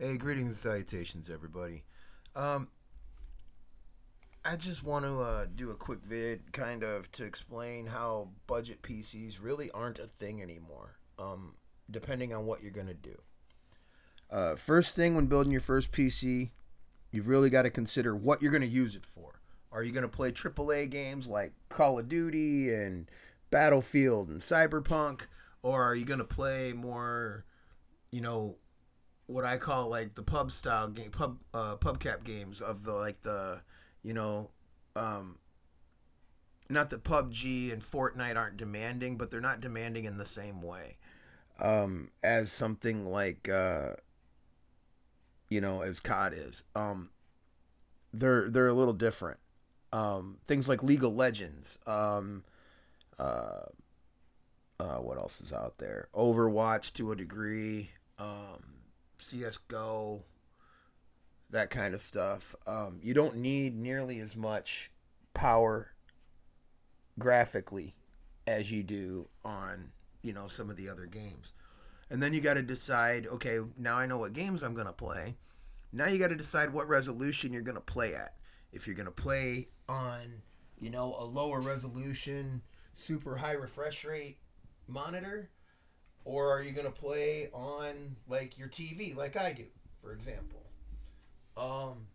Hey, greetings and salutations, everybody. Um, I just want to do a quick vid, kind of, to explain how budget PCs really aren't a thing anymore. Depending on what you're gonna do. First thing when building your first PC, you've really got to consider what you're gonna use it for. Are you gonna play AAA games like Call of Duty and Battlefield and Cyberpunk, or are you gonna play more, you know, what I call like the pub style game, pub cap games of the like the, you know, um, not that PUBG and Fortnite aren't demanding, but they're not demanding in the same way as something like as COD is. They're a little different. Things like League of Legends. Uh, what else is out there? Overwatch to a degree. CS:GO, that kind of stuff. You don't need nearly as much power graphically as you do on some of the other games. And then you got to decide, okay, now I know what games I'm going to play. Now you got to decide what resolution you're going to play at. If you're going to play on, a lower resolution, super high refresh rate monitor, or are you going to play on like your TV like I do, for example. Um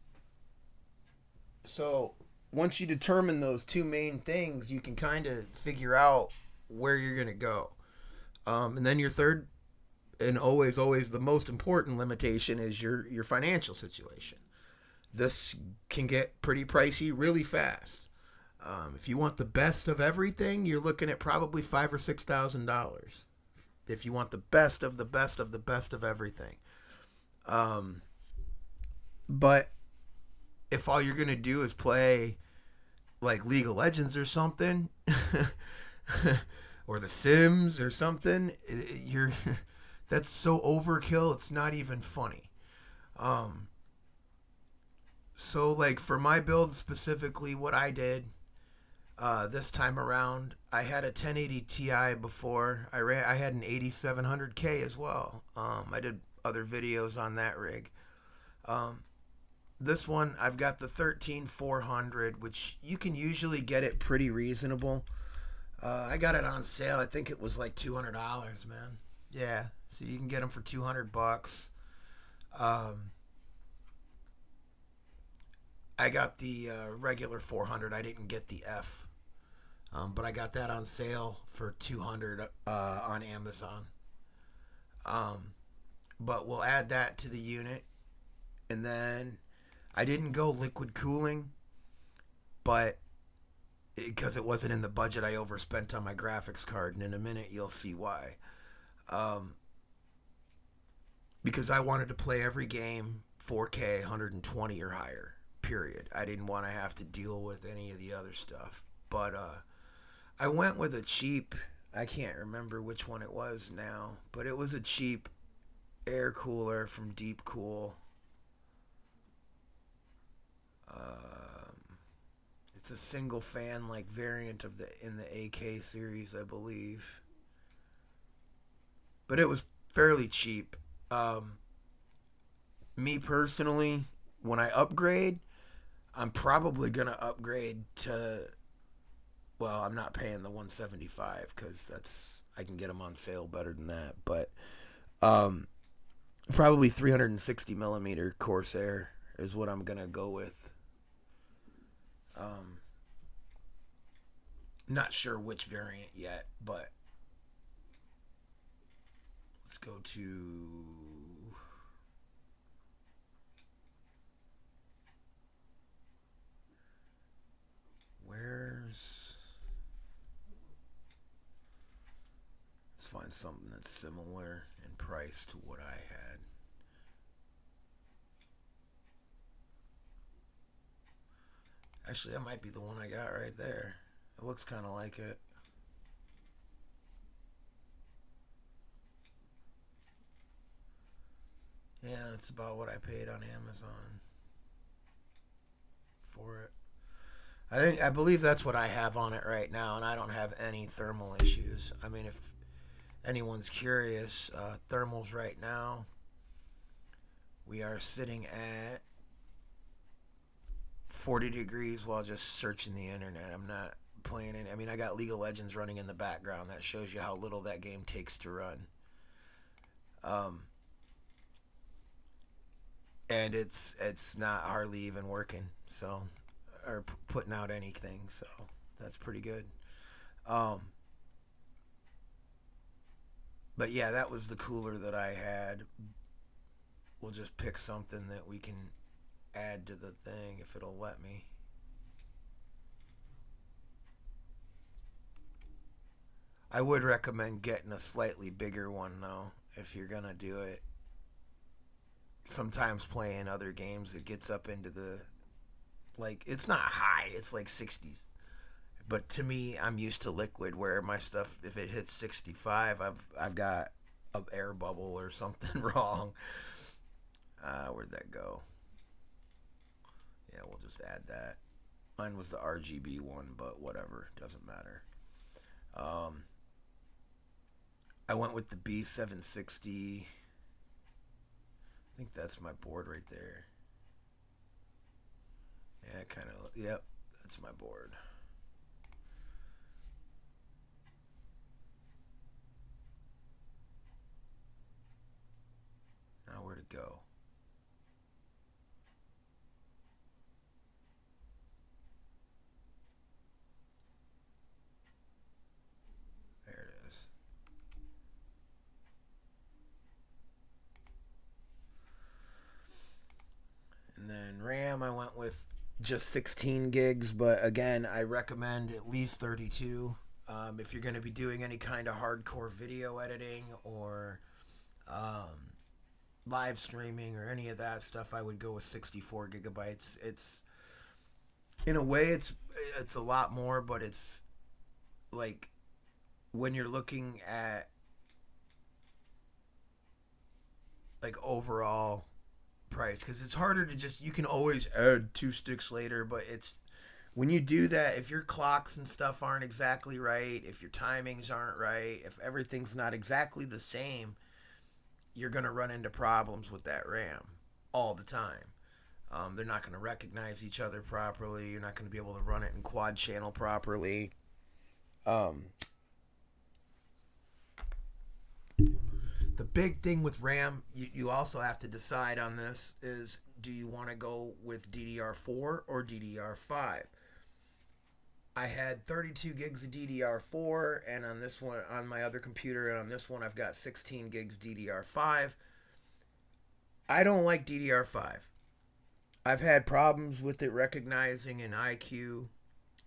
so once you determine those two main things, you can kind of figure out where you're going to go. And then your third and always the most important limitation is your financial situation. This can get pretty pricey really fast. If you want the best of everything, you're looking at probably $5,000 or $6,000. If you want the best of the best of the best of everything, um, but if all you're gonna do is play like League of Legends or something, or The Sims or something, you're that's so overkill. It's not even funny. Um, so like for my build specifically, what I did this time around, I had a 1080 Ti before. I had an 8700K as well. I did other videos on that rig. Um, this one I've got the 13400, which you can usually get it pretty reasonable. I got it on sale. I think it was like $200, man. Yeah, so you can get them for $200. Um, I got the regular 400. I didn't get the F, but I got that on sale for 200 on Amazon. Um, but we'll add that to the unit, and then I didn't go liquid cooling, but because it wasn't in the budget, I overspent on my graphics card, and in a minute you'll see why. Um, because I wanted to play every game 4K 120 or higher. Period. I didn't want to have to deal with any of the other stuff. But I went with a cheap. I can't remember which one it was now, but it was a cheap air cooler from Deep Cool. Um, it's a single fan like variant of the in the AK series, I believe. But it was fairly cheap. Um, Me personally, when I upgrade, I'm probably gonna upgrade to. Well, I'm not paying the 175 because that's I can get them on sale better than that. But um, probably 360 millimeter Corsair is what I'm gonna go with. Um, Not sure which variant yet, but let's go to where's. Let's find something that's similar in price to what I had. Actually, that might be the one I got right there. It looks kind of like it. Yeah, that's about what I paid on Amazon for it. I believe that's what I have on it right now, and I don't have any thermal issues. I mean, if anyone's curious, thermals right now We are sitting at 40 degrees while just searching the internet. I'm not playing it. I mean, I got League of Legends running in the background. That shows you how little that game takes to run. Um, and it's not hardly even working. So, or putting out anything. So that's pretty good. Um, but yeah, that was the cooler that I had. We'll just pick something that we can add to the thing if it'll let me. I would recommend getting a slightly bigger one though if you're gonna do it. Sometimes playing other games it gets up into the, like, it's not high, it's like 60s. But to me, I'm used to liquid where my stuff, if it hits 65, I've got a air bubble or something wrong. Where'd that go? Yeah, we'll just add that. Mine was the RGB one, but whatever, doesn't matter. Um, I went with the B760. I think that's my board right there. Yeah, kind of. Yep, that's my board. Now where to go? There it is. And then RAM, I went with just 16 gigs, but again, I recommend at least 32. If you're going to be doing any kind of hardcore video editing or live streaming or any of that stuff, I would go with 64 gigabytes. It's, in a way, it's a lot more, but it's like when you're looking at like overall price, because it's harder to just, you can always add two sticks later, but it's when you do that, if your clocks and stuff aren't exactly right, if your timings aren't right, if everything's not exactly the same, you're going to run into problems with that RAM all the time. They're not going to recognize each other properly. You're not going to be able to run it in quad channel properly. Um, the big thing with RAM, you also have to decide on this is, do you want to go with DDR4 or DDR5? I had 32 gigs of DDR4, and on this one, on my other computer, and on this one, I've got 16 gigs DDR5. I don't like DDR5. I've had problems with it recognizing an IQ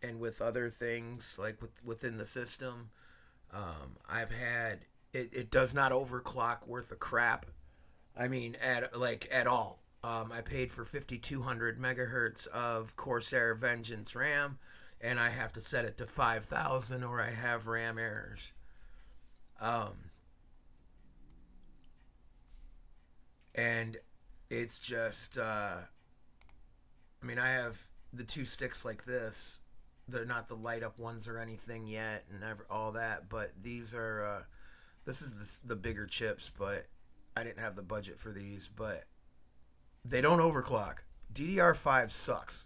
and with other things like within the system. I've had it does not overclock worth a crap. I mean, at all. I paid for 5200 megahertz of Corsair Vengeance RAM, and I have to set it to 5000 or I have RAM errors. Um, and it's just, I mean, I have the two sticks like this. They're not the light up ones or anything yet, and all that. But these are, this is the bigger chips, but I didn't have the budget for these. But they don't overclock. DDR5 sucks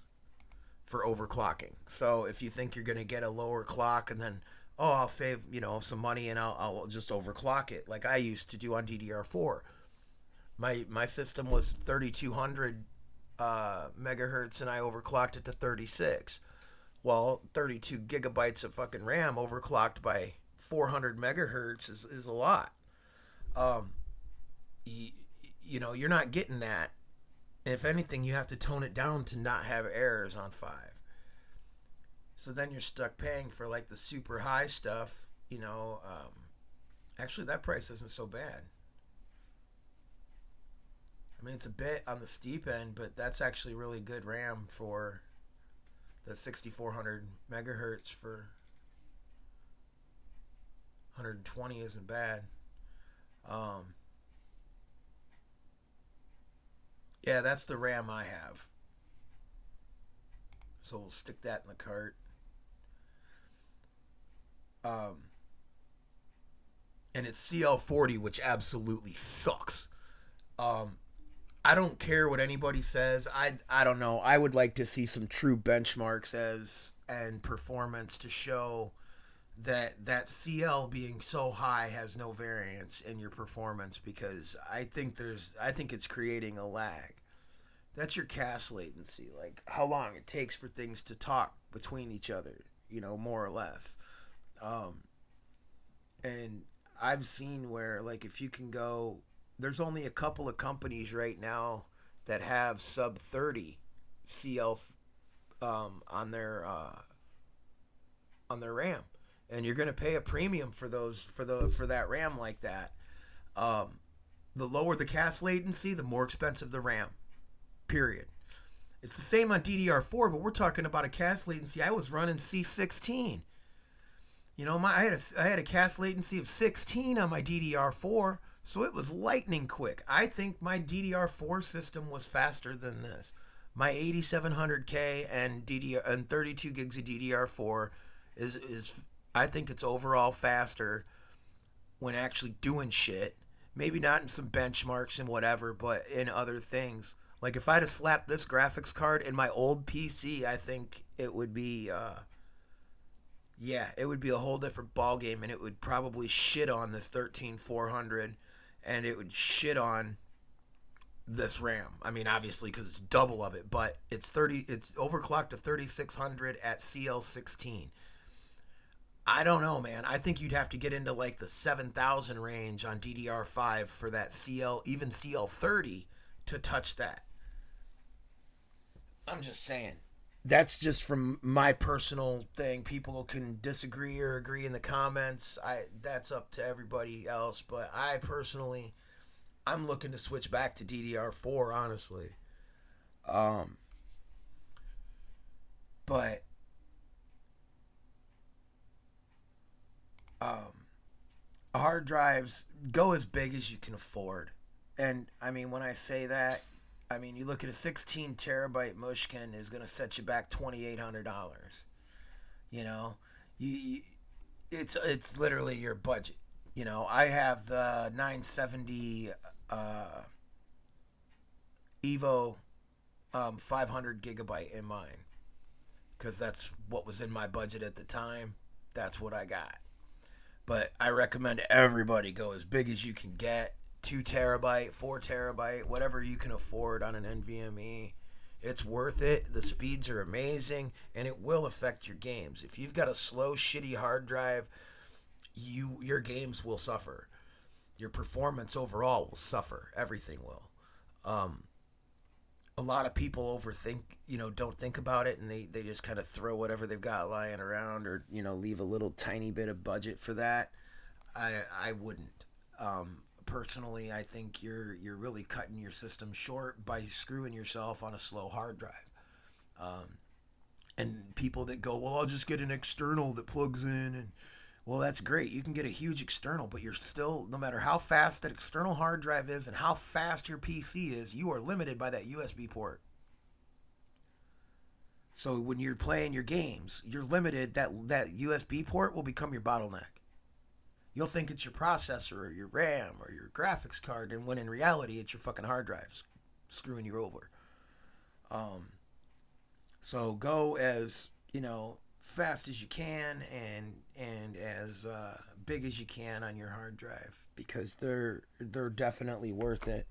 for overclocking. So if you think you're gonna get a lower clock and then, oh, I'll save some money and I'll just overclock it like I used to do on DDR4. My system was 3200 megahertz and I overclocked it to 36. Well, 32 gigabytes of fucking RAM overclocked by 400 megahertz is a lot. Um, you, you're not getting that. If anything, you have to tone it down to not have errors on 5. So then you're stuck paying for like the super high stuff. Actually, that price isn't so bad. I mean, it's a bit on the steep end, but that's actually really good RAM for the 6400 megahertz. For 120 isn't bad. Um, yeah, that's the RAM I have. So we'll stick that in the cart. Um, and it's CL40, which absolutely sucks. Um, I don't care what anybody says. I don't know. I would like to see some true benchmarks as and performance to show that CL being so high has no variance in your performance, because I think it's creating a lag. That's your CAS latency, like how long it takes for things to talk between each other, more or less. Um, and I've seen where, like, if you can go, there's only a couple of companies right now that have sub 30 CL on their RAM, and you're going to pay a premium for those for that RAM like that. Um, the lower the CAS latency, the more expensive the RAM. Period. It's the same on DDR4, but we're talking about a CAS latency. I was running C16. I had a CAS latency of 16 on my DDR4, so it was lightning quick. I think my DDR4 system was faster than this. My 8700K and 32 gigs of DDR4 is I think it's overall faster when actually doing shit. Maybe not in some benchmarks and whatever, but in other things. Like, if I'd have slapped this graphics card in my old PC, I think it would be, it would be a whole different ball game, and it would probably shit on this 13400, and it would shit on this RAM. I mean, obviously, because it's double of it, but it's overclocked to 3600 at CL16. I don't know, man. I think you'd have to get into like the 7,000 range on DDR5 for that even CL30 to touch that. I'm just saying. That's just from my personal thing. People can disagree or agree in the comments. That's up to everybody else, but I personally, I'm looking to switch back to DDR4, honestly. Um, but um, hard drives, go as big as you can afford. And I mean, when I say that, I mean, you look at a 16 terabyte Mushkin is going to set you back $2,800. You know, you it's literally your budget. I have the 970 Evo 500 gigabyte in mine because that's what was in my budget at the time. That's what I got. But I recommend everybody go as big as you can get. 2 terabyte, 4 terabyte, whatever you can afford on an NVMe. It's worth it. The speeds are amazing, and it will affect your games. If you've got a slow, shitty hard drive, your games will suffer. Your performance overall will suffer. Everything will. A lot of people overthink, don't think about it, and they just kind of throw whatever they've got lying around, or leave a little tiny bit of budget for that. I wouldn't. Personally, I think you're really cutting your system short by screwing yourself on a slow hard drive. And people that go, well, I'll just get an external that plugs in, and well, that's great. You can get a huge external, but you're still, no matter how fast that external hard drive is and how fast your PC is, you are limited by that USB port. So when you're playing your games, you're limited. That USB port will become your bottleneck. You'll think it's your processor or your RAM or your graphics card, and when in reality, it's your fucking hard drive screwing you over. So go as, fast as you can, and as big as you can on your hard drive, because they're definitely worth it.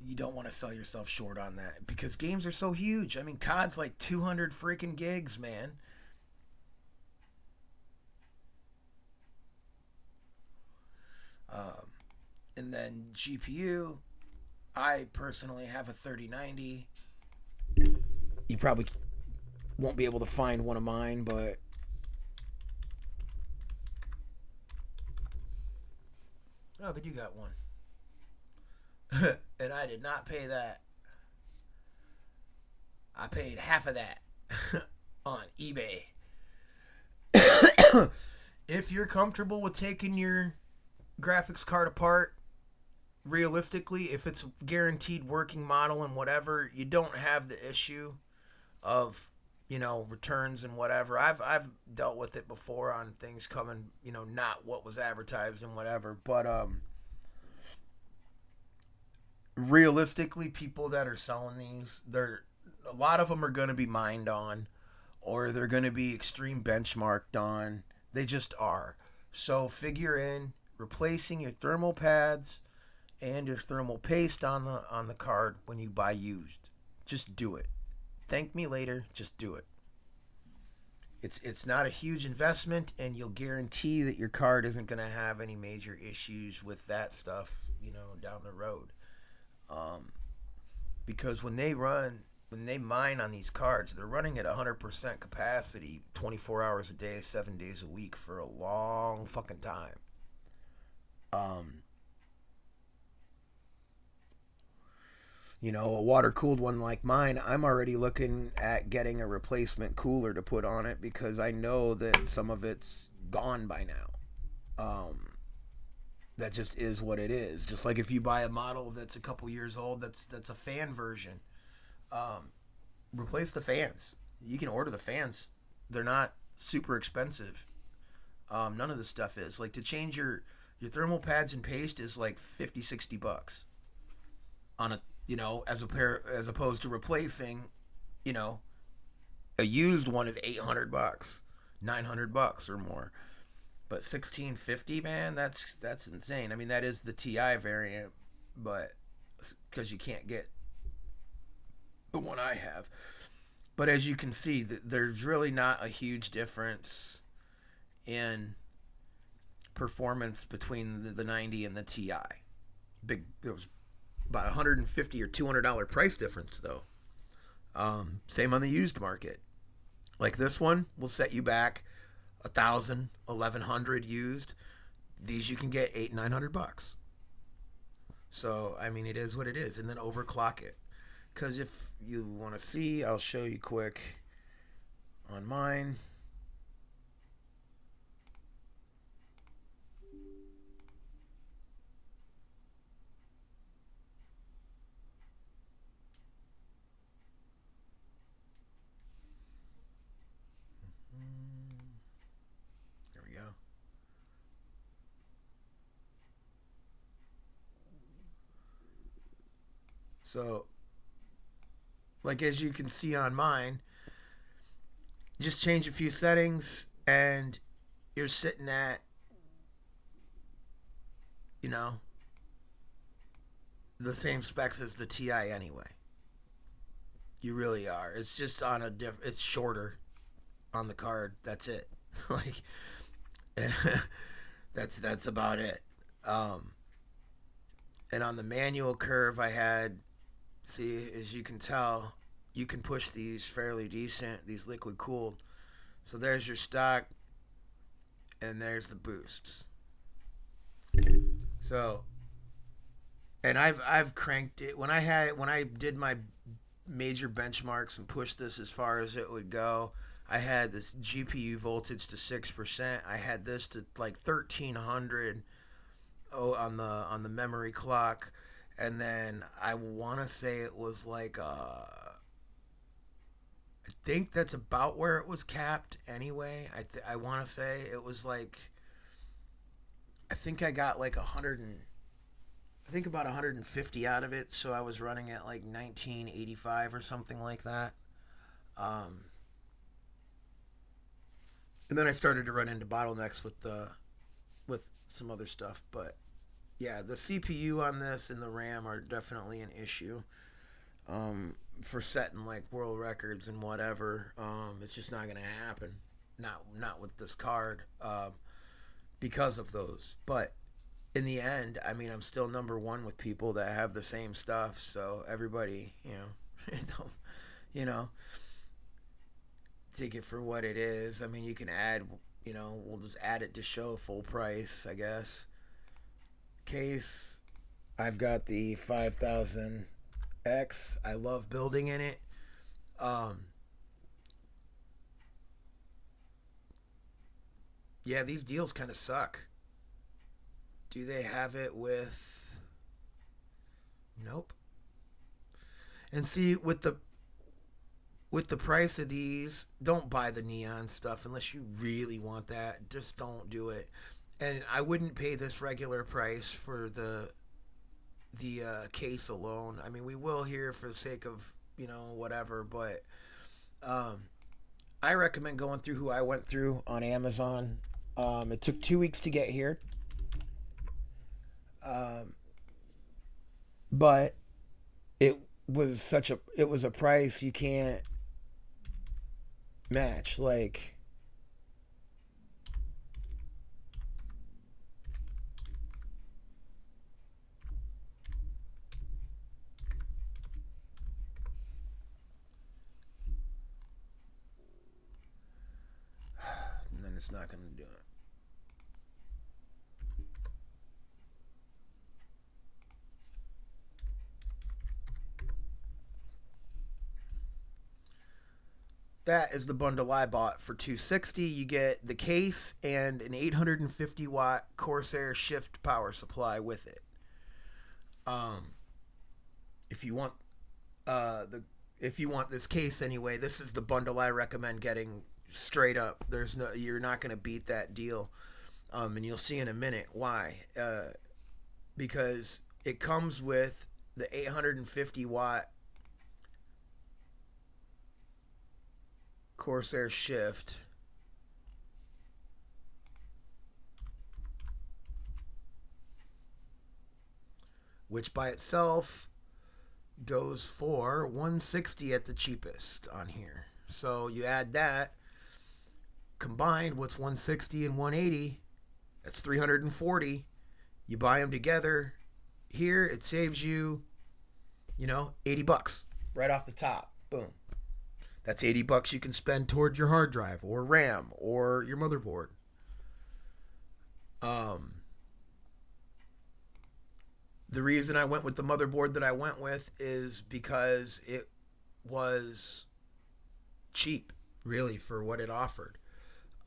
You don't want to sell yourself short on that, because games are so huge. I mean, COD's like 200 freaking gigs, man. And then GPU, I personally have a 3090. You probably won't be able to find one of mine, but oh, but you got one. And I did not pay that. I paid half of that on eBay. If you're comfortable with taking your graphics card apart, realistically, if it's a guaranteed working model and whatever, you don't have the issue of returns and whatever. I've dealt with it before on things coming, not what was advertised and whatever. But realistically, people that are selling these, they're a lot of them are going to be mined on, or they're going to be extreme benchmarked on. They just are. So figure in replacing your thermal pads and your thermal paste on the card when you buy used. Just do it. Thank me later. Just do it. It's not a huge investment, and you'll guarantee that your card isn't going to have any major issues with that stuff, down the road. Um, because when they mine on these cards, they're running at 100% capacity 24 hours a day, 7 days a week for a long fucking time. Um, a water cooled one like mine, I'm already looking at getting a replacement cooler to put on it because I know that some of it's gone by now. That just is what it is. Just like if you buy a model that's a couple years old, that's a fan version. Um, Replace the fans. You can order the fans. They're not super expensive. None of this stuff is. Like to change your thermal pads and paste is like 50, $60 on a as opposed to replacing, you know, a used one is $800, $900 or more. But 1650, man, that's insane. I mean, that is the TI variant, but because you can't get the one I have. But as you can see, there's really not a huge difference in performance between the 90 and the TI. There was about $150 or $200 price difference though. Same on the used market. Like this one will set you back 1,000, 1,100 used. These you can get 800, $900. So I mean, it is what it is, and then overclock it. Because if you want to see, I'll show you quick on mine. There we go. So, like as you can see on mine, just change a few settings and you're sitting at, you know, the same specs as the TI anyway. You really are. It's just on it's shorter on the card. That's it. Like that's about it. Um and on the manual curve I had, see, as you can tell, you can push these fairly decent, these liquid cooled. So there's your stock and there's the boosts. So, and I've cranked it when I did my major benchmarks and pushed this as far as it would go. I had this GPU voltage to 6%. I had this to like 1,300 on the memory clock, and then I want to say it was like I think that's about where it was capped anyway. I want to say it was like, I think I got like 100 and I think about 150 out of it, so I was running at like 1985 or something like that. Um, and then I started to run into bottlenecks with some other stuff, but yeah, the CPU on this and the RAM are definitely an issue. For setting like world records and whatever. It's just not gonna happen. Not with this card. Because of those. But in the end, I mean, I'm still number one with people that have the same stuff. So everybody, don't, you know, take it for what it is. I mean, you can add, we'll just add it to show full price, I guess. Case, I've got the 5000X. I love building in it. Um, yeah, these deals kind of suck. Do they have it with? Nope. And see, with the price of these, don't buy the neon stuff unless you really want that. Just don't do it. And I wouldn't pay this regular price for case alone. I mean, we will here for the sake of whatever, but um, I recommend going through who I went through on Amazon. It took 2 weeks to get here, um, but it was a price you can't match. Like, and then it's not going to do it. That is the bundle I bought for 260. You get the case and an 850-watt Corsair shift power supply with it. Um, if you want the if you want this case anyway, this is the bundle I recommend getting straight up. You're not going to beat that deal. And you'll see in a minute why. Because it comes with the 850-watt Corsair shift, which by itself goes for 160 at the cheapest on here. So you add that combined, what's 160 and 180? That's 340. You buy them together. Here it saves you, 80 bucks right off the top. Boom. That's 80 bucks you can spend toward your hard drive or RAM or your motherboard. Um, the reason I went with the motherboard that I went with is because it was cheap, really, for what it offered.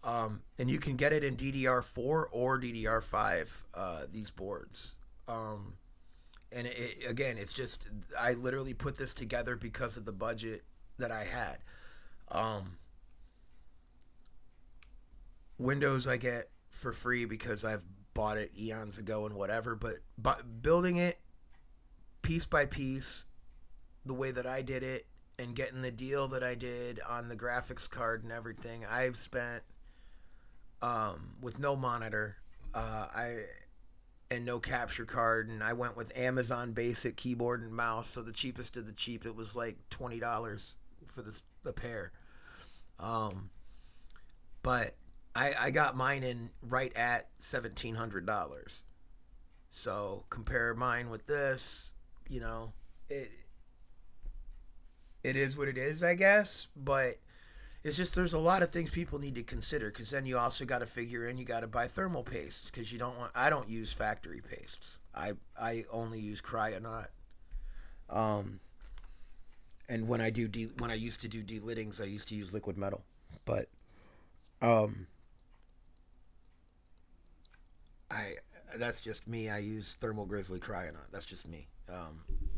And you can get it in DDR4 or DDR5, these boards. And again, it's just, I literally put this together because of the budget that I had. Um, Windows I get for free because I've bought it eons ago and whatever, but building it piece by piece the way that I did it and getting the deal that I did on the graphics card and everything, I've spent with no monitor, I and no capture card, and I went with Amazon Basic keyboard and mouse, so the cheapest of the cheap. It was like $20 for the pair. Um, but I got mine in right at $1,700. So compare mine with this, it it is what it is, I guess. But it's just there's a lot of things people need to consider because then you also got to figure in you got to buy thermal pastes because you don't want. I don't use factory pastes. I only use Cryonaut. Um, and when I used to do delittings, I used to use liquid metal. But um, I that's just me. I use Thermal Grizzly Cryonaut. That's just me.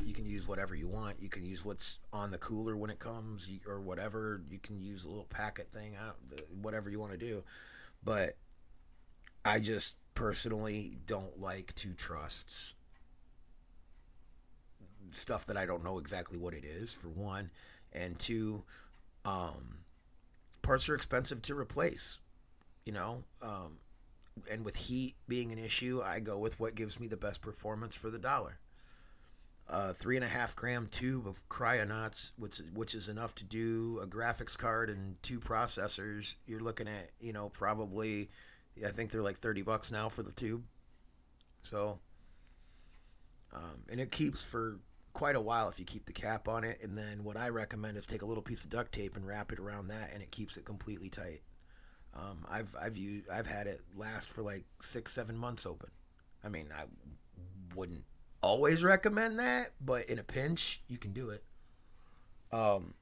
You can use whatever you want. You can use what's on the cooler when it comes, or whatever. You can use a little packet thing out, whatever you want to do. But I just personally don't like to trust stuff that I don't know exactly what it is. For one, and two, um, parts are expensive to replace. You know, and with heat being an issue, I go with what gives me the best performance for the dollar. 3.5 gram tube of cryonauts, which is enough to do a graphics card and two processors. You're looking at probably, I think they're like $30 now for the tube. So and it keeps for quite a while if you keep the cap on it. And then what I recommend is take a little piece of duct tape and wrap it around that, and it keeps it completely tight. I've had it last for like 6-7 months open. I mean, I wouldn't always recommend that, but in a pinch, you can do it. Um,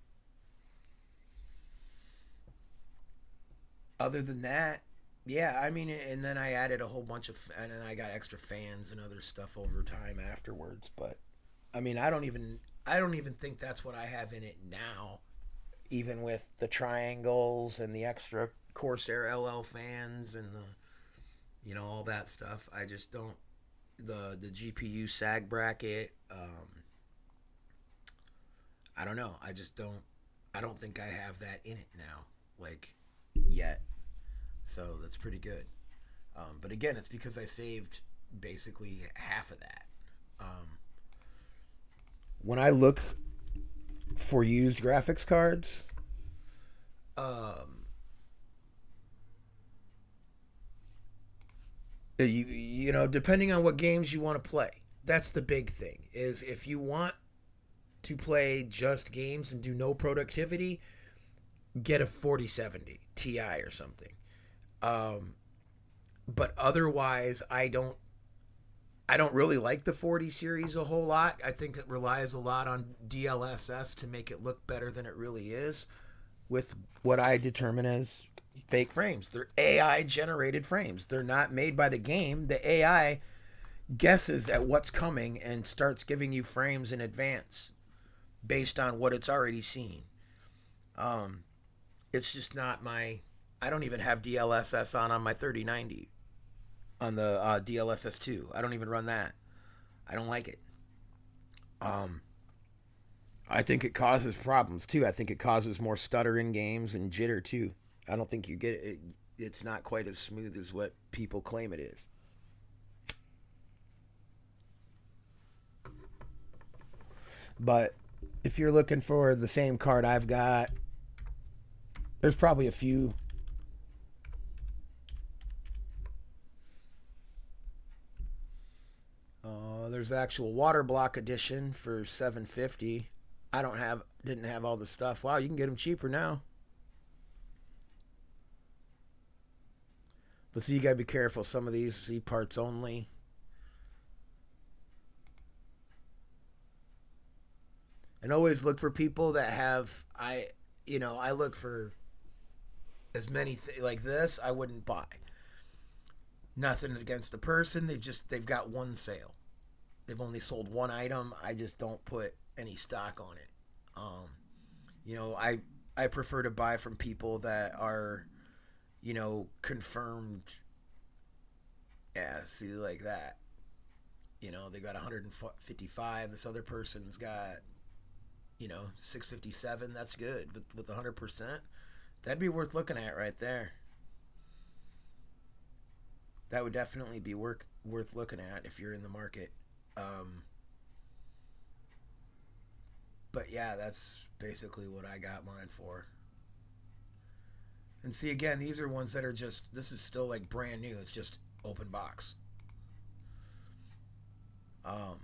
Other than that, yeah, I mean, and then I added a whole bunch of, and then I got extra fans and other stuff over time afterwards. But I mean, I don't even think that's what I have in it now. Even with the triangles and the extra Corsair LL fans and the all that stuff, I just don't. the GPU sag bracket. I don't know. I just don't. I don't think I have that in it now, like yet. So that's pretty good. But again, it's because I saved basically half of that. Um, when I look for used graphics cards, um, you know, depending on what games you want to play, that's the big thing. Is if you want to play just games and do no productivity, get a 4070 Ti or something. Um, but otherwise, I don't really like the 40 series a whole lot. I think it relies a lot on DLSS to make it look better than it really is with what I determine as fake frames. They're AI generated frames. They're not made by the game. The AI guesses at what's coming and starts giving you frames in advance based on what it's already seen. Um, it's just not my. I don't even have DLSS on my 3090 on the DLSS 2. I don't even run that. I don't like it. Um, I think it causes problems too. I think it causes more stutter in games and jitter too. I don't think you get it. It's not quite as smooth as what people claim it is. But if you're looking for the same card I've got, there's probably a few. There's the actual water block edition for 750. I didn't have all the stuff. Wow, you can get them cheaper now. But see, you gotta be careful. Some of these see parts only. And always look for people that have I look for as many like this. I wouldn't buy. Nothing against the person. They've got one sale. They've only sold one item. I just don't put any stock on it. Um, I prefer to buy from people that are confirmed. Yeah, see like that. They got 155. This other person's got 657. That's good with 100%. That'd be worth looking at right there. That would definitely be worth looking at if you're in the market. Um, but yeah, that's basically what I got mine for. And see, again, these are ones that are just. This is still like brand new. It's just open box. Um,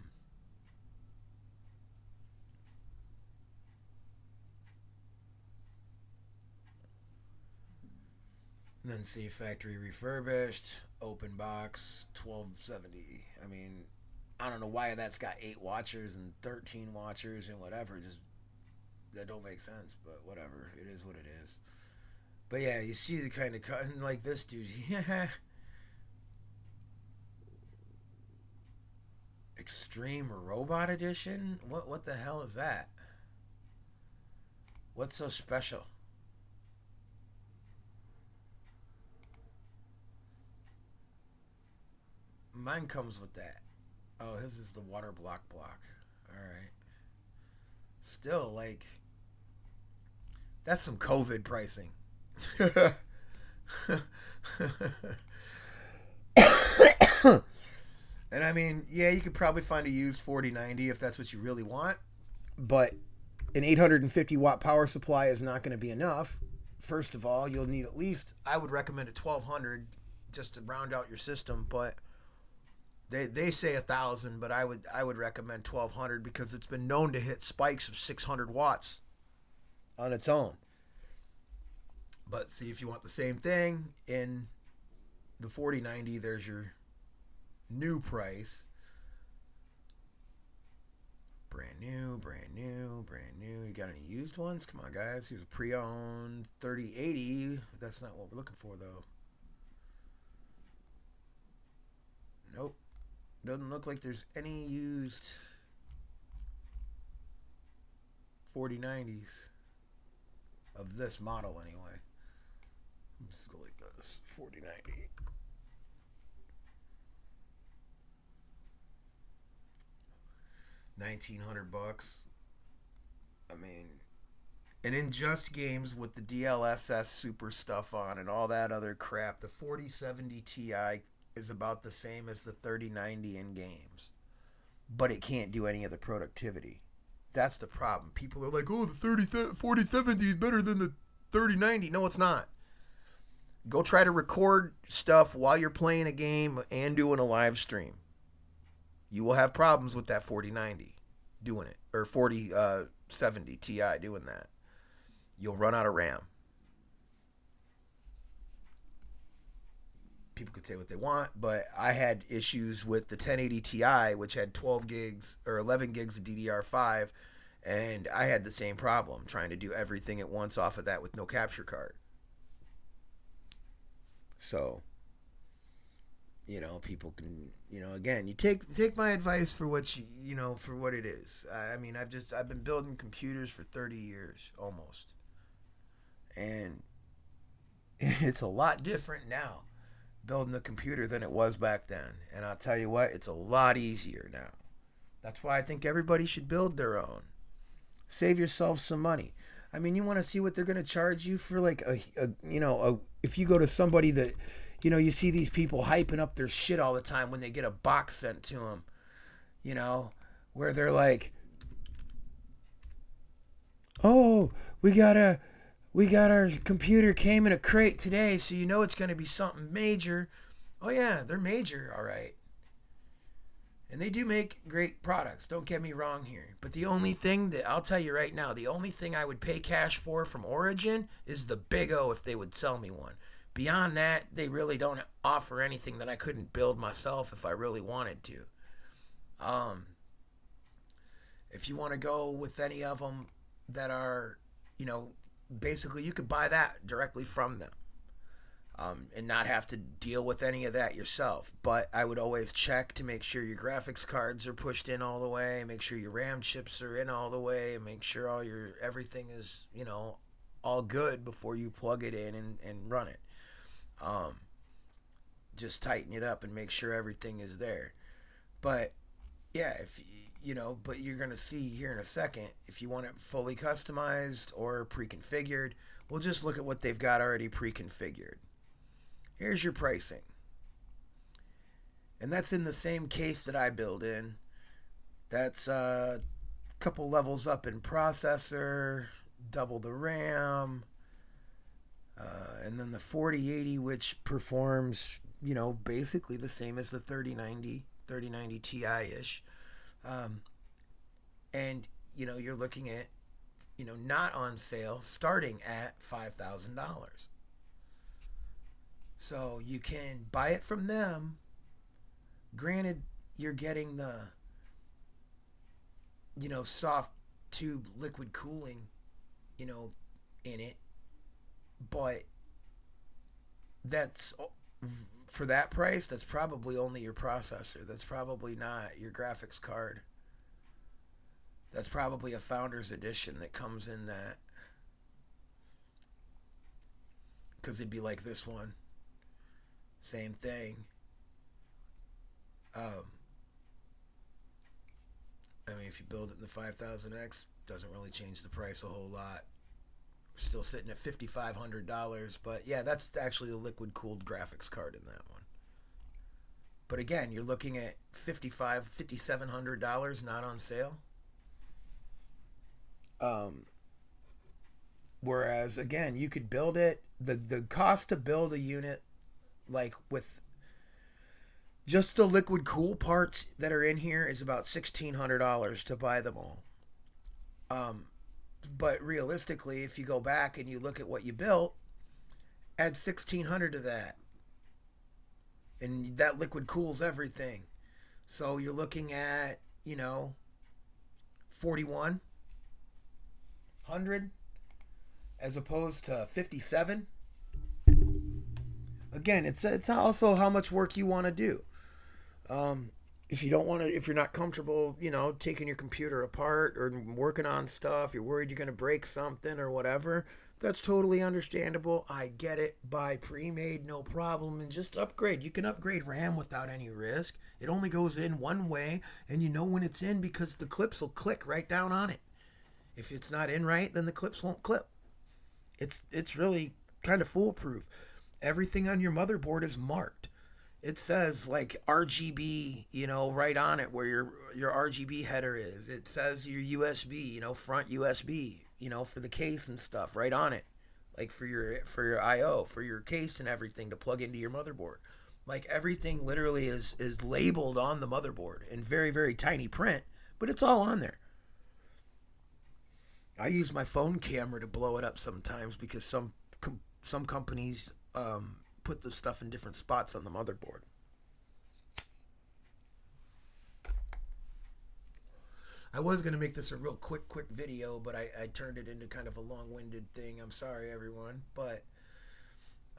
and then see factory refurbished, open box, 1270. I mean, I don't know why that's got 8 watchers and 13 watchers and whatever. Just that don't make sense, but whatever. It is what it is. But yeah, you see the kind of cut like this dude. Yeah, Extreme Robot Edition. What the hell is that? What's so special? Mine comes with that. Oh, his is the water block. All right. Still, like, that's some COVID pricing. And I mean, yeah, you could probably find a used 4090 if that's what you really want. But an 850-watt power supply is not going to be enough. First of all, you'll need at least, I would recommend a 1200 just to round out your system. But they say 1,000, but I would recommend 1,200 because it's been known to hit spikes of 600 watts on its own. But see, if you want the same thing in the 4090, there's your new price. Brand new. You got any used ones? Come on, guys. Here's a pre-owned 3080. That's not what we're looking for, though. Nope. Doesn't look like there's any used 4090s of this model, anyway. Let's go like this. 4090. $1,900. I mean, and in just games with the DLSS super stuff on and all that other crap, the 4070 Ti is about the same as the 3090 in games, but it can't do any of the productivity. That's the problem. People are like, oh, the 4070 is better than the 3090. No, it's not. Go try to record stuff while you're playing a game and doing a live stream. You will have problems with that 4090 doing it, or 4070 Ti doing that. You'll run out of RAM. People could say what they want, but I had issues with the 1080 Ti, which had 12 gigs or 11 gigs of DDR5, and I had the same problem trying to do everything at once off of that with no capture card. So, people can, again, you take my advice for what for what it is. I mean, I've been building computers for 30 years almost, and it's a lot different now building a computer than it was back then. And I'll tell you what, it's a lot easier now. That's why I think everybody should build their own. Save yourself some money. I mean, you want to see what they're going to charge you for, like if you go to somebody that, you see these people hyping up their shit all the time when they get a box sent to them, where they're like, oh, we got our computer came in a crate today, so it's going to be something major. Oh yeah, they're major, all right. And they do make great products, don't get me wrong here. But the only thing that I'll tell you right now, the only thing I would pay cash for from Origin is the Big O if they would sell me one. Beyond that, they really don't offer anything that I couldn't build myself if I really wanted to. If you want to go with any of them that are, basically you could buy that directly from them. And not have to deal with any of that yourself. But I would always check to make sure your graphics cards are pushed in all the way, make sure your RAM chips are in all the way, and make sure everything is, all good before you plug it in and run it. Just tighten it up and make sure everything is there. But yeah, but you're going to see here in a second, if you want it fully customized or pre-configured, we'll just look at what they've got already pre-configured. Here's your pricing. And that's in the same case that I build in. That's a couple levels up in processor, double the RAM, and then the 4080, which performs, basically the same as the 3090 Ti-ish. And, you're looking at, not on sale, starting at $5,000. So you can buy it from them. Granted, you're getting the, soft tube liquid cooling, in it. But that's, for that price, that's probably only your processor. That's probably not your graphics card. That's probably a Founders Edition that comes in that. Because it'd be like this one. Same thing. I mean, if you build it in the 5000X, doesn't really change the price a whole lot. We're still sitting at $5,500, but yeah, that's actually a liquid-cooled graphics card in that one. But again, you're looking at $5,700 not on sale. Whereas, again, you could build it. The cost to build a unit, like with just the liquid cool parts that are in here, is about $1,600 to buy them all. But realistically, if you go back and you look at what you built, add $1,600 to that, and that liquid cools everything. So you're looking at, $4,100 as opposed to $57. Again, it's also how much work you want to do. If you're not comfortable, taking your computer apart or working on stuff, you're worried you're going to break something or whatever, That's totally understandable. I get it. Buy pre-made, no problem, and just upgrade. You can upgrade RAM without any risk. It only goes in one way, and you know when it's in because the clips will click right down on it. If it's not in right, then the clips won't clip. It's really kind of foolproof. Everything on your motherboard is marked. It says like RGB, right on it where your RGB header is. It says your USB, front USB, for the case and stuff, right on it. Like for your IO, for your case and everything to plug into your motherboard. Like everything literally is labeled on the motherboard in very very tiny print, but it's all on there. I use my phone camera to blow it up sometimes because some companies put the stuff in different spots on the motherboard. I was gonna make this a real quick video, but I turned it into kind of a long-winded thing. I'm sorry, everyone, but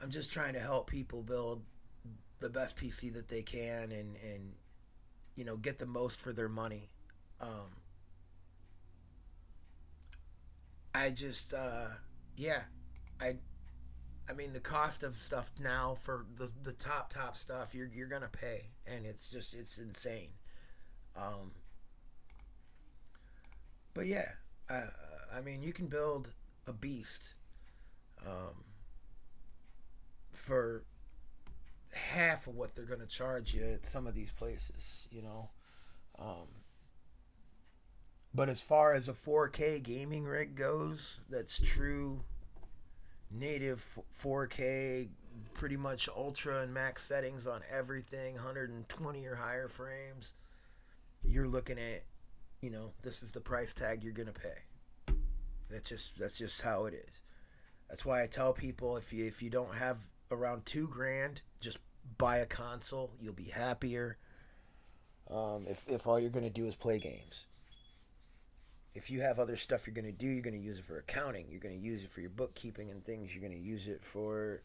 I'm just trying to help people build the best PC that they can and get the most for their money. Um, I just yeah, I I mean the cost of stuff now for the top stuff you're gonna pay, and it's insane. Um, but yeah, uh, I mean you can build a beast um, for half of what they're gonna charge you at some of these places. Um, but as far as a 4K gaming rig goes, that's true native 4K, pretty much ultra and max settings on everything, 120 or higher frames. You're looking at, this is the price tag you're gonna pay. That's just how it is. That's why I tell people if you don't have around 2 grand, just buy a console. You'll be happier. If all you're gonna do is play games. If you have other stuff you're going to do, you're going to use it for accounting. You're going to use it for your bookkeeping and things. You're going to use it for,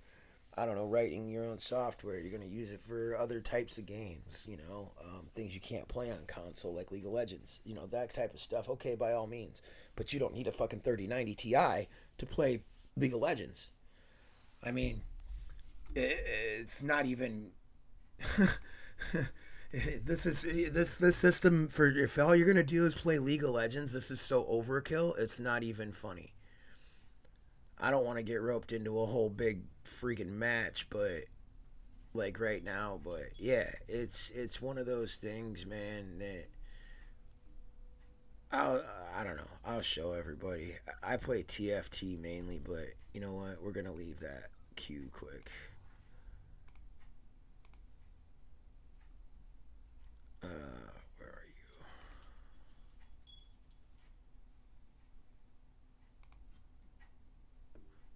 I don't know, writing your own software. You're going to use it for other types of games, things you can't play on console like League of Legends, that type of stuff. Okay, by all means. But you don't need a fucking 3090 Ti to play League of Legends. I mean, it's not even. This system for if all you're gonna do is play League of Legends, this is so overkill. It's not even funny. I don't want to get roped into a whole big freaking match, but like right now, but yeah, it's one of those things, man. That I'll I don't know. I'll show everybody. I play TFT mainly, but you know what? We're gonna leave that queue quick. Where are you?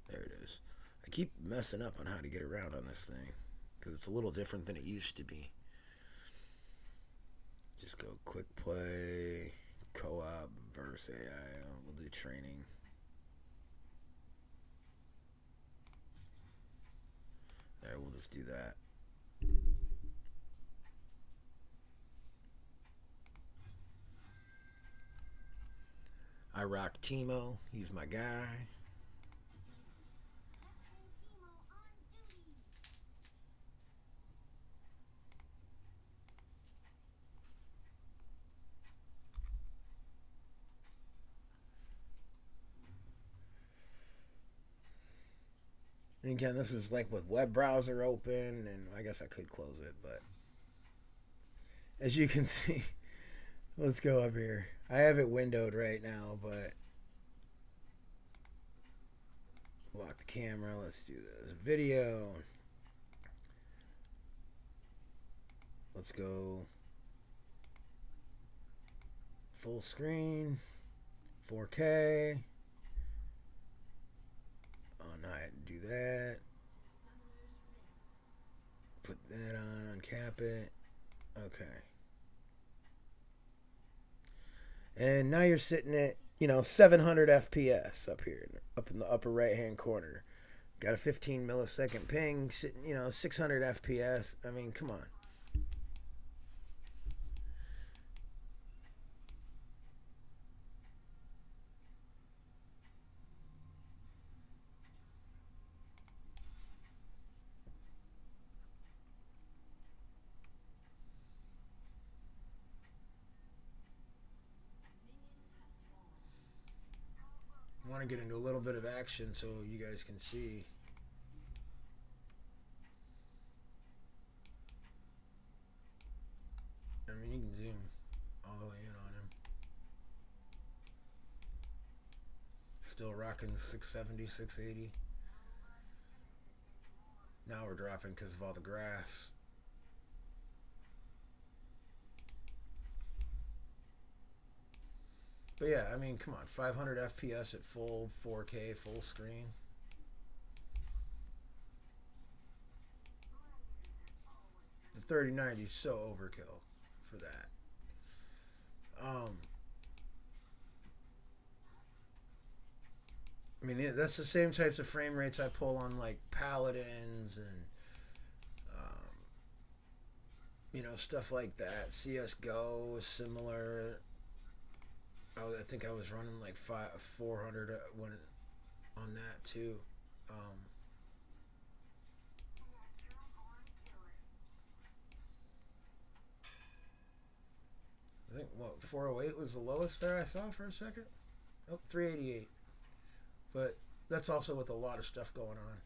There it is. I keep messing up on how to get around on this thing because it's a little different than it used to be. Just go quick play, co-op versus AI. We'll do training. There, we'll just do that. I rock Timo. He's my guy. And again, this is like with web browser open, and I guess I could close it, but as you can see, let's go up here. I have it windowed right now, but lock the camera. Let's do this video. Let's go full screen, 4K. Oh, no, I had to do that. Put that on, uncap it. Okay. And now you're sitting at, 700 FPS up here, up in the upper right hand corner. Got a 15 millisecond ping, sitting, 600 FPS. I mean, come on. want to get into a little bit of action so you guys can see. I mean, you can zoom all the way in on him. Still rocking 670, 680. Now we're dropping because of all the grass. But yeah, I mean, come on, 500 FPS at full 4K, full screen. The 3090 is so overkill for that. Um, I mean, that's the same types of frame rates I pull on like Paladins and um, stuff like that. CS:GO is similar. I think I was running like 400 when on that too. Um, I think 408 was the lowest there I saw for a second. Oh, 388. But that's also with a lot of stuff going on.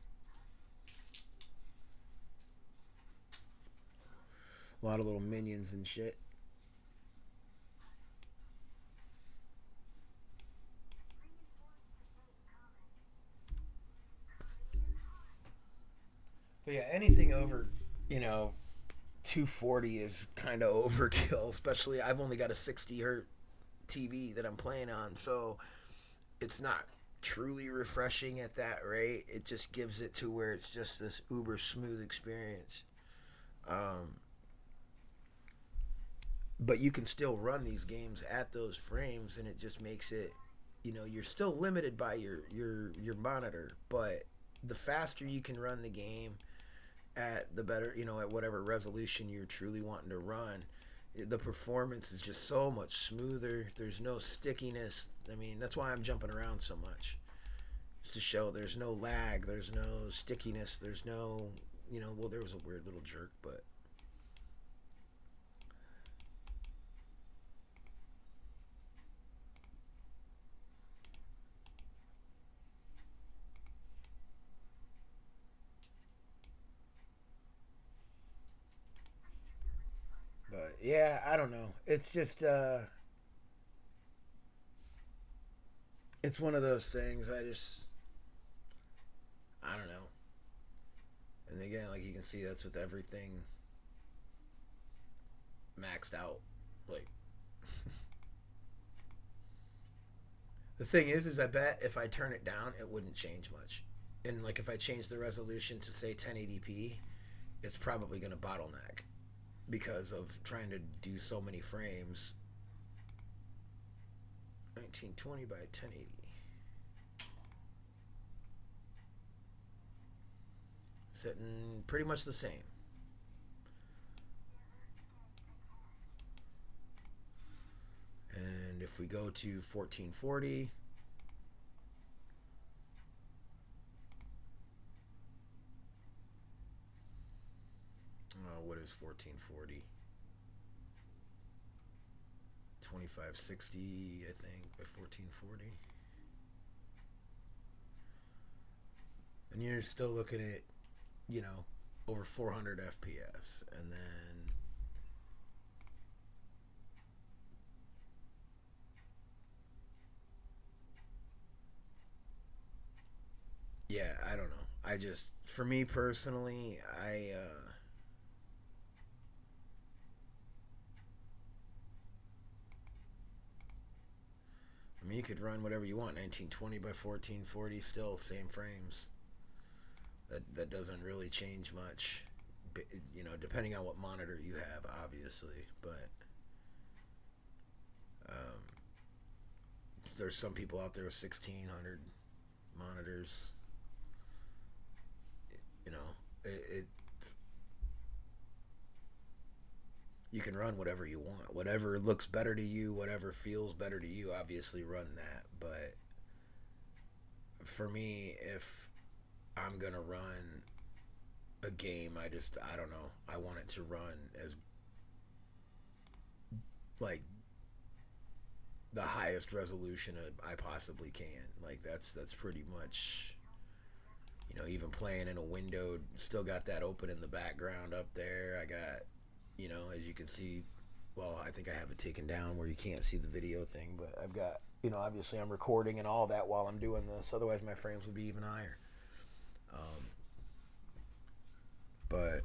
A lot of little minions and shit. But yeah, anything over, you know, 240 is kind of overkill. Especially, I've only got a 60 hertz TV that I'm playing on, so it's not truly refreshing at that rate. It just gives it to where it's just this uber smooth experience. Um, but you can still run these games at those frames, and it just makes it, you're still limited by your monitor, but the faster you can run the game at the better, at whatever resolution you're truly wanting to run, the performance is just so much smoother. There's no stickiness. I mean, that's why I'm jumping around so much. Just to show there's no lag, there's no stickiness, there's no, well, there was a weird little jerk, but yeah, I don't know. It's just it's one of those things. I don't know. And again, like you can see, that's with everything maxed out. Like the thing is I bet if I turn it down, it wouldn't change much. And like if I change the resolution to say 1080p, it's probably going to bottleneck because of trying to do so many frames. 1920 by 1080. Sitting pretty much the same. And if we go to 1440, what is 1440? 2560, I think, by 1440. And you're still looking at, over 400 FPS. And then yeah, I don't know. For me personally, I mean, you could run whatever you want, 1920 by 1440, still same frames. That doesn't really change much, depending on what monitor you have, obviously. But um, there's some people out there with 1600 monitors. You know, it you can run whatever you want, whatever looks better to you, whatever feels better to you. Obviously, run that. But for me, if I'm gonna run a game, I don't know. I want it to run as like the highest resolution I possibly can. Like that's pretty much, even playing in a window, still got that open in the background up there. I got, as you can see, well, I think I have it taken down where you can't see the video thing, but I've got, obviously I'm recording and all that while I'm doing this. Otherwise, my frames would be even higher. But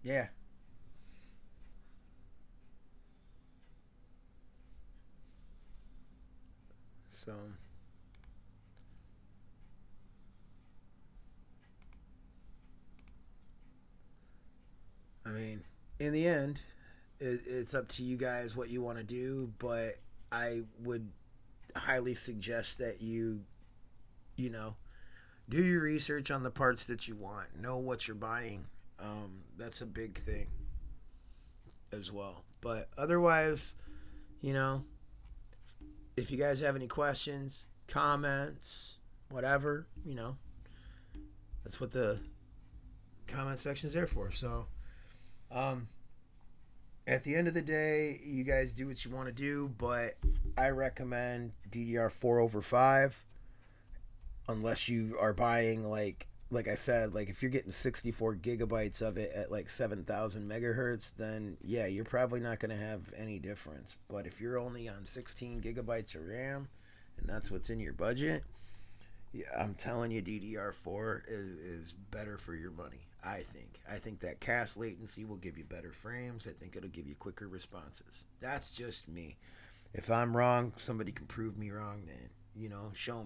yeah. So I mean, in the end, it's up to you guys what you want to do, but I would highly suggest that you know, do your research on the parts that you want. Know what you're buying. That's a big thing as well. But otherwise, you know, if you guys have any questions, comments, whatever, that's what the comment section is there for. So, um, at the end of the day, you guys do what you want to do, but I recommend DDR4 over 5 unless you are buying like I said, like if you're getting 64 gigabytes of it at like 7,000 megahertz, then yeah, you're probably not going to have any difference. But if you're only on 16 gigabytes of RAM and that's what's in your budget, yeah, I'm telling you, DDR4 is better for your money. I think that cast latency will give you better frames. I think it'll give you quicker responses. That's just me. If I'm wrong, somebody can prove me wrong. Then show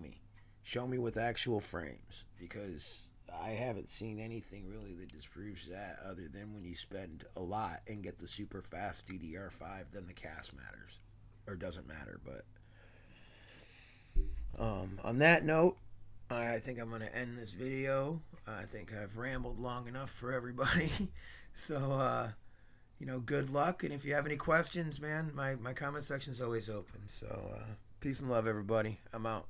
me with actual frames, because I haven't seen anything really that disproves that, other than when you spend a lot and get the super fast DDR5, then the cast matters or doesn't matter. But on that note, I think I'm going to end this video. I think I've rambled long enough for everybody. So, good luck. And if you have any questions, man, my comment section is always open. So, peace and love, everybody. I'm out.